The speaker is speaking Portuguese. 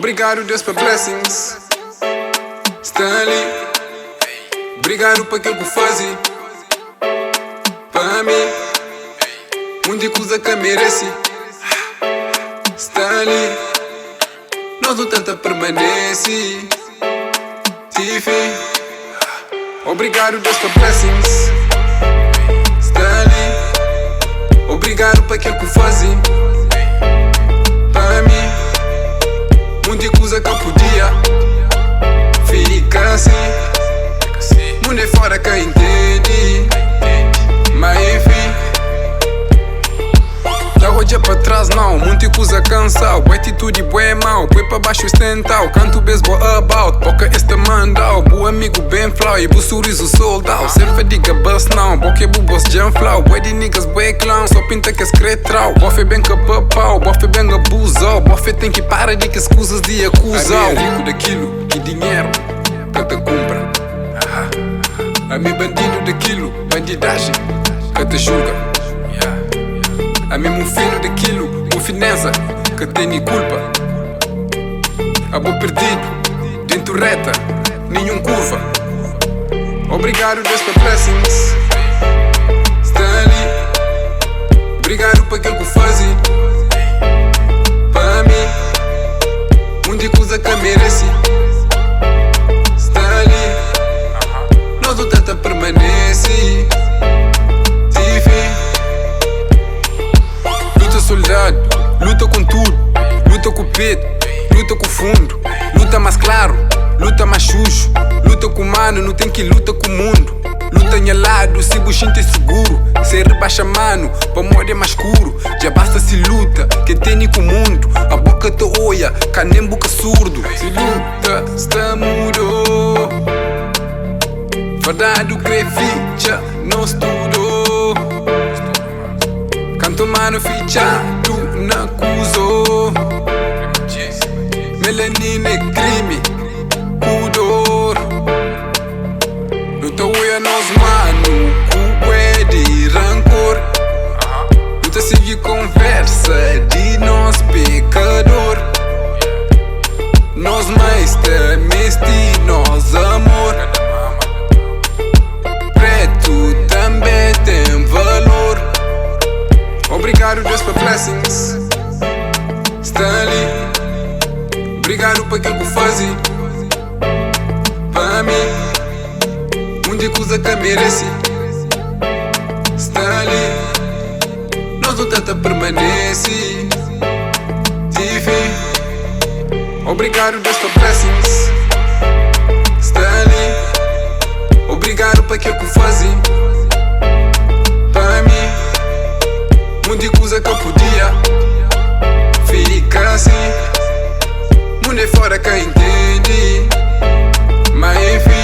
Obrigado, Deus, por blessings. Stanley, obrigado por aquilo que fazem para mim. Muita coisa que merece. Stanley, nós não tanta permanece. Tiffy, obrigado, Deus, por blessings. Stanley, obrigado por aquilo que fazem para mim. Muita coisa que eu podia ficar assim. Mundo é fora que entende, mas enfim. Já olha pra trás não, muita coisa cansa. Boa atitude, boa mal, põe pra baixo estental. Canto baseball about, boca este mandal. Boa amigo bem flau e bo sorriso soldado. Sempre diga bus não, boca é bu boss jam flau. Boa de niggas, boa clown, só pinta que escretral. Bofe bem que papau, bofe bem abusal. Bofe tem que parar de que escusas de acusar. A mim é rico daquilo, que dinheiro que te compra. A mim bandido daquilo, bandidagem que te julga. A mim um filho daquilo, com fineza que tem culpa. A bo perdido, dentro reta, nenhum curva. Obrigado, Deus, por blessings. Stanley, obrigado por aquilo que fazem para mim. Muita coisa que merece. Stanley, nós não tanta permanece. Soldado, luta com tudo, luta com o peito, luta com o fundo, luta mais claro, luta mais sujo, luta com o mano, não tem que luta com o mundo. Luta em lado, se buchinho é seguro, se rebaixa mano, pra morrer é mais escuro. Já basta se luta, que tem com o mundo, a boca te olha, cá nem boca surdo. Se luta, está mudo, verdade o creficha, não estudou. Canto mano fichado na acuso. Melanina é crime, pudor. Luta uia nós mano, cu é de rancor. Luta seguir conversa de nós pecador. Nós mais temeste, nós amor. Preto também tem valor. Obrigado, Deus, por blessings. Stanley, obrigado por aquilo que fazem para mim. Muita coisa que merece. Stanley, nós não tanta permanece. Tiffy, obrigado, Deus, por blessings. Stanley, obrigado por aquilo que fazem para mim. Muita coisa que eu podia ficar assim. Mundo é fora que entende, mas enfim.